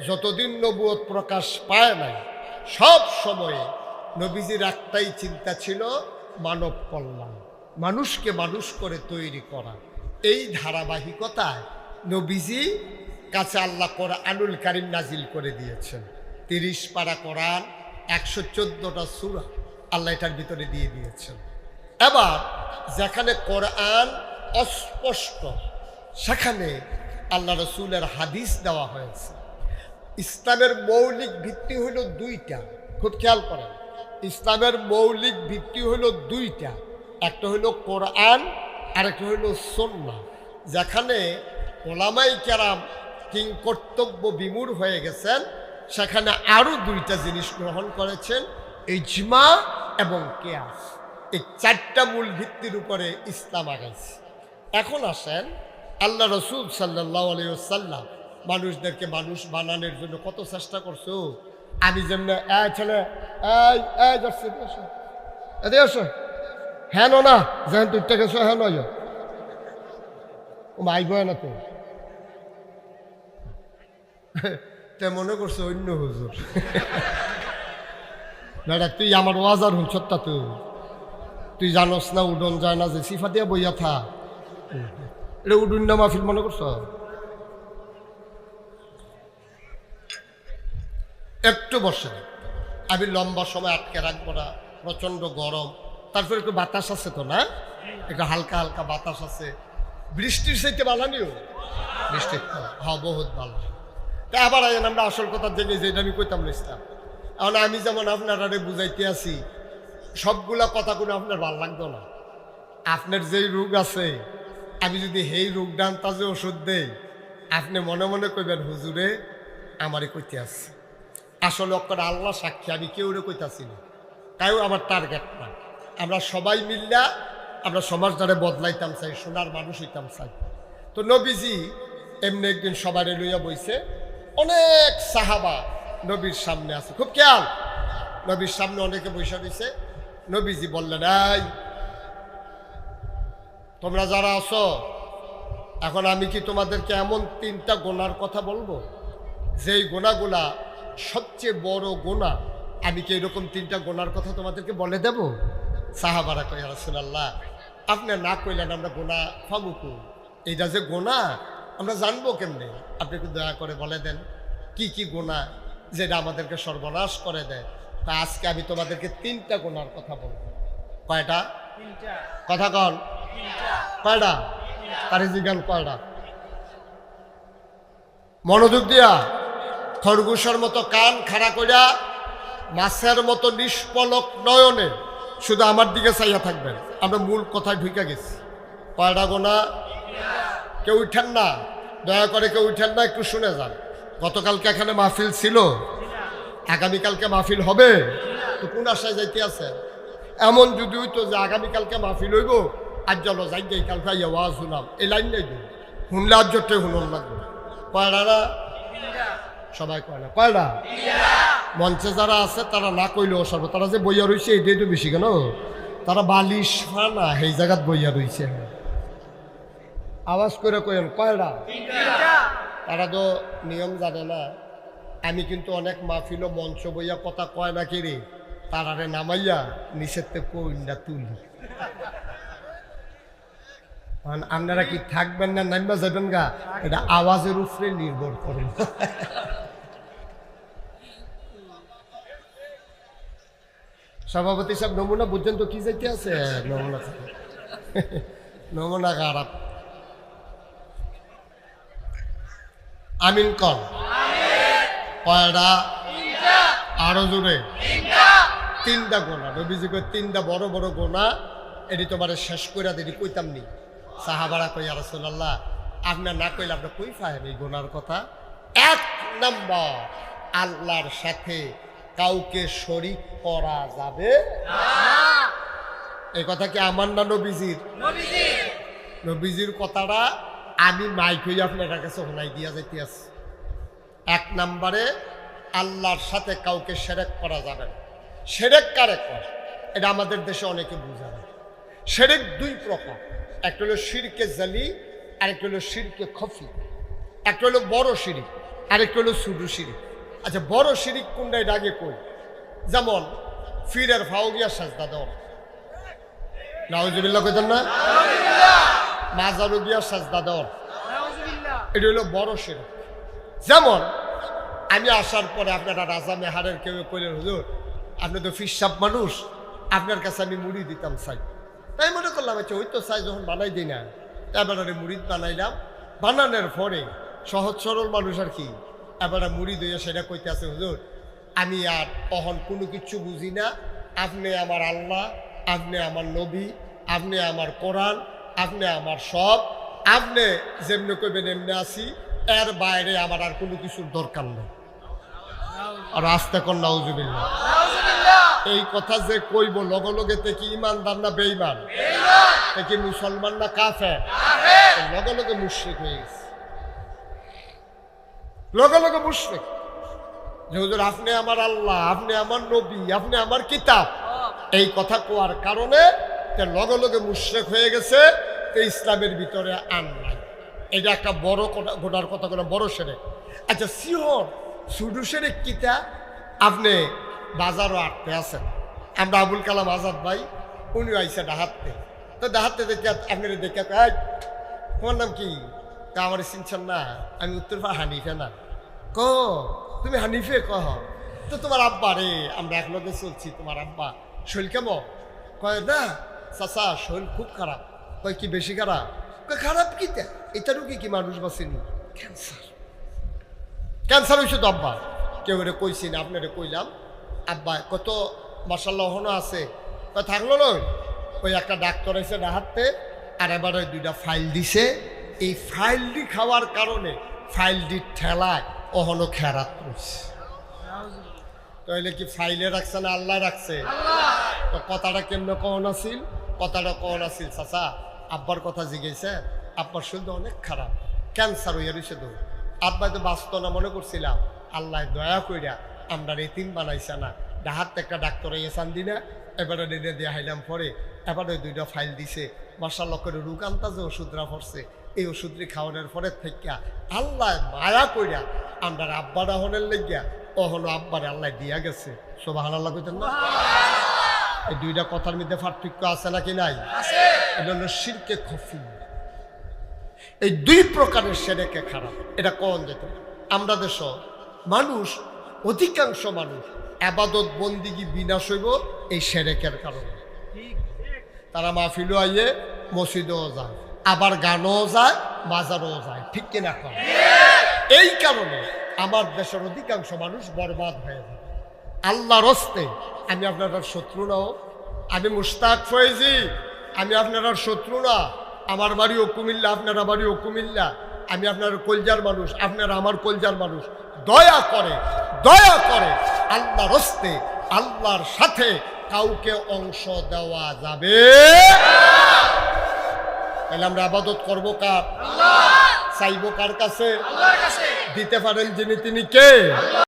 যতদিন নবুয়ত প্রকাশ পায় নাই সব সময়ে নবীজির একটাই চিন্তা ছিল মানব কল্যাণ, মানুষকে মানুষ করে তৈরি করা। এই ধারাবাহিকতায় নবীজি কাছে আল্লাহ কোরআনুল কারীম নাজিল করে দিয়েছেন। 30 পারা কোরআন, 114টা সূরা আল্লাহ এটার ভিতরে দিয়ে দিয়েছেন। এবার যেখানে কোরআন অস্পষ্ট সেখানে আল্লাহ রসুলের হাদিস দেওয়া হয়েছে। ইসলামের মৌলিক ভিত্তি হইল 2টা, খুব খেয়াল করেন। ইসলামের মৌলিক ভিত্তি হইল 2টা, একটা হইল কোরআন আর একটা হইল সুন্নাহ। যেখানে ওলামায়ে কেরাম কিং কর্তব্য বিমূঢ় হয়ে গেছেন সেখানে আরও 2টা জিনিস গ্রহণ করেছেন, ইজমা এবং কিয়াস। এই 4টা মূল ভিত্তির উপরে ইসলাম আগাইছে। এখন আসেন, আল্লাহ রসুল সাল্লাল্লাহু আলাইহি ওয়াসাল্লাম মানুষদেরকে মানুষ বানানোর জন্য কত চেষ্টা করছো। আমি যেমন ছেলে যাচ্ছে হ্যাঁ না যেন তুইটা গেছো হ্যাঁ নয় আইব না তো তে মনে করছো অন্য হুজুর দাদা তুই আমার ওয়াজার হুন সত্তা তুই জানোস না উডন যায় না যে সিফা দিয়া বইয়া থা এটা উডুন না মাহফিল মনে করছো। একটু বসে, আমি লম্বা সময় আটকে রাখবো না, প্রচণ্ড গরম। তারপরে একটু বাতাস আছে তো না, একটু হালকা হালকা বাতাস আছে। বৃষ্টির সাথে বানানিও বৃষ্টি হ্যাঁ বহুত ভালো। তা আবার আমরা আসল কথার জেগে যেটা আমি কইতাম নিস্তাম। এখন আমি যেমন আপনারা বুঝাইতে আছি সবগুলা কথাগুলো আপনার ভাল লাগতো না। আপনার যেই রোগ আছে আমি যদি সেই রোগ ডানতা যে ওষুধ দেই আপনি মনে মনে কইবেন হুজুরে আমারই কইতে আসছে। আসলে অক্ষরে আল্লাহ সাক্ষী আমি কেউরে কইতাছি না, তাইও আমার টার্গেট না। আমরা সবাই মিল্লা আমরা সমাজ দ্বারা বদলাইতাম চাই, সোনার মানুষ হইতাম চাই। তো নবীজি এমনি একদিন সবাই লইয়া বইছে, অনেক সাহাবা নবীর সামনে আছে। খুব খেয়াল, নবীর সামনে অনেকে বৈশা দিছে। নবীজি বললেন, এই তোমরা যারা আছো এখন আমি কি তোমাদেরকে এমন 3টা গুনার কথা বলবো যেই গুনাহগুলা সবচেয়ে বড় গুনাহ, আমি কি এরকম 3টা গুনার কথা তোমাদেরকে বলে দেব? সাহাবারা কয়, ইয়া রাসূলুল্লাহ আপনি না কইলেন আমরা গুনাহ ফামুকু, এইটা যে গুনাহ আমরা জানবো কেমনে? আপনি একটু দয়া করে বলে দেন কি কি গুনাহ যেটা আমাদেরকে সর্বনাশ করে দেয়। তা আজকে আমি তোমাদেরকে 3টা গুনার কথা বলবো। কয়টা? কথা কন কয়টা? তার জিজ্ঞান কয়টা? মনোযোগ দিয়া খরগোশের মতো কান খাড়া কইরা মাছের মতো নিষ্পলক নয়নে শুধু আমার দিকে চাইয়া থাকবেন। আমরা মূল কথায় ঢুকে গেছি। কয়টা গোনা? কেউ উঠেন না, দয়া করে কেউ উঠেন না, একটু শুনে যান। গতকালকে এখানে মাহফিল ছিল, আগামীকালকে মাহফিল হবে, তো কোন আশায় যাইতে আছে? এমন যদি হইতো যে আগামীকালকে মাহফিল হইব আজ চলো যাই যাই কালকে আওয়াজ শুনাম, এই লাইন নেই শুনলে আজ জোটে শুনুন লাগবে। কয়টা না? সবাই কয় না? কয়টা? মঞ্চে যারা আছে তারা না কইলেও সর্ব, তারা যে বইয়া রয়েছে এটাই তো বেশি কেন, তারা বালিশ না সেই জায়গাত বইয়া রয়েছে। আওয়াজ করে কইন কয়টা? তারা তো নিয়ম জানে না। আমি কিন্তু অনেক মাহফিল মঞ্চ বইয়া কথা কয় না কিরে, তারারে নামাইয়া নিষেধতে কইন্ডা তুলি। আপনারা কি থাকবেন না নামবা যাবেন গা, এটা আওয়াজের উপরে নির্ভর করেন। সভাপতি সাহেব নমুনা বুঝছেন তো কি যাইতে আছে? নমুনা নমুনা খারাপ। আমিন কর। কয়টা? আরো জোরে। 3টা গোনা। নবীজি কই 3টা বড় বড় গোনা, এটি তোমার শেষ করে দিদি কইতাম নি। সাহাবারা কই, ইয়া রাসূলুল্লাহ আপনার না কইলে আপনার কই পাবেন এই গোনার কথা? 1 নম্বর, আল্লাহর সাথে কাউকে শরীক করা যাবে না। এই কথা কি আমার না নবীজির? নবীজির কথাটা আমি মাইক হয়ে আপনার কাছে শোনাই দিয়া যাইতে আছি। 1 নম্বরে আল্লাহর সাথে কাউকে শিরক করা যাবে না। শিরক কারে কয় এটা আমাদের দেশে অনেকে বুঝে না। শিরক 2 প্রকার, একটা হলো শিরকে জালি আর একটা হলো শিরকে খফি। একটা হলো বড় শিরক আরেকটা হলো ছোটো শিরিক। আচ্ছা, বড় শিরিক কোনটা এটা আগে কই। যেমন ফিরের ফাও গিয়া সাজদা দেওয়া, নাউজুবিল্লাহ কইতেন না, মাজারও গিয়া সাজদা দেওয়া, এটা হলো বড় শিরিক। যেমন আমি আসার পরে আপনারা রাজা মেহারের কেউ কইলেন, হুজুর আপনি তো ফিসাব মানুষ, আপনার কাছে আমি মুড়ি দিতাম চাই। তাই মনে করলাম আচ্ছা ওই তো চাই যখন বানাই দিই না, এবারে মুড়ি বানাইলাম। বানানোর পরে সহজ সরল মানুষ আর কি, এবারে মুড়ি দিয়ে সেটা কইতে আছে, হুজুর আমি আর তখন কোনো কিছু বুঝি না, আপনি আমার আল্লাহ, আপনি আমার নবী, আপনি আমার কোরআন, আপনি আমার সব, আপনি যেমনি কইবেন এমনি আসি, এর বাইরে আমার আর কোনো কিছুর দরকার নেই। আর আস্তে কর নাউজুবিল্লাহ। এই কথা যে কইব লগে লগে তে কি ইমানদার না বেঈমান, তে কি মুসলমান না কাফের, লগে লগে মুশরিক হয়ে গেছে, লগে লগে মুশরিক। যে হুজুর আপনি আমার আল্লাহ, আপনি আমার নবী, আপনি আমার কিতাব, এই কথা কোয়ার কারণে তে লগে লগে মুশরিক হয়ে গেছে, তে ইসলামের ভিতরে আন নাই। এটা একটা বড় গোটার কথা, কোনো বড় শিরক। আচ্ছা সিহর ছোটো শিরক কিতা, আপনি বাজারও আটতে আছেন, আমরা আবুল কালাম আজাদ ভাই উনি আইসে ডাহাতে, তো ডাহাতে দেখে আপনার দেখে তোমার নাম কি, তা আমার চিনছেন না, আমি উত্তরপাড়া হানিফে না। ক তুমি হানিফে কহ, তো তোমার আব্বা রে আমরা একলগে চলছি, তোমার আব্বা শরীর কেমন? কয় না চাচা শরীর খুব খারাপ। কয় কি বেশি খারাপ? কয় খারাপ কিতা, এটা রুগী কি মানুষ বাঁচেনি, ক্যান্সার, ক্যান্সার হয়েছে তো আব্বা। কেউ রে কইছি না, আপনারে কইলাম। আব্বা কত মাসাল্লাহ হনো আছে, কয় থাকলো নয়। ওই একটা ডাক্তার এসে ডাহাতে, আর এবার ওই দুইটা ফাইল দিছে, এই ফাইলটি খাওয়ার কারণে ফাইলটির ঠেলায় অহনো খেরাত করছে। তাহলে কি ফাইলে রাখছে না আল্লাহ রাখছে? তো কথাটা কেমনে কখন আসিল, কথাটা কখন আসিল চাচা আব্বার কথা জিজ্ঞেসে, আব্বার শুনতে অনেক খারাপ, ক্যান্সার হইয়া রয়েছে তো। আব্বা তো বাঁচত না মনে করছিলাম, আল্লাহ দয়া কইরা আমরা রেতিম বানাইছে না, ডাহাত একটা ডাক্তার এসান দি না, এবারে নিয়ে দিয়ে হাইলাম পরে, এবারে দুইটা ফাইল দিছে, মাসাল্লাহ করে রোগ আন্তাজে ওষুধরা পড়ছে। এই ওষুধটি খাওয়ানোর পরে থেকে আল্লাহ মায়া কইরা আমরা আব্বা রাহনের লেগিয়া অহনো আব্বারে আল্লাহ দিয়া গেছে। সুবহানাল্লাহ কইতেন না? এই দুইটা কথার মধ্যে পার্থক্য আছে নাকি নাই? এটা হলো শিরকে খফি। এই দুই প্রকারের শিরকে খারাপ, এটা কোন যেত। আমরা দেশ মানুষ, অধিকাংশ মানুষ আবাদত বন্দিগি বিনাশ হইব এই শিরকের কারণে। তারা মাহফিলও আইয়ে, মসজিদেও যায়, আবার গানও যায়, বাজারও যায়, ঠিক কিনা কর? এই কারণে আমার দেশের অধিকাংশ মানুষ বরবাদ হয়ে যায়। আল্লাহর হস্তে আমি আপনার শত্রু নাও, আমি মুশতাক ফয়েজি, আমি আপনার শত্রু না। আমার বাড়িও কুমিল্লা, আপনারা বাড়িও কুমিল্লা, আমি আপনার কলজার মানুষ, আপনারা আমার কলজার মানুষ। দয়া করে, দয়া করে আল্লাহর হস্তে আল্লাহর সাথে কাউকে অংশ দেওয়া যাবে। তাহলে আমরা আবাদত করবো কার? চাইবো কার কাছে? দিতে পারেন যিনি, তিনি কে?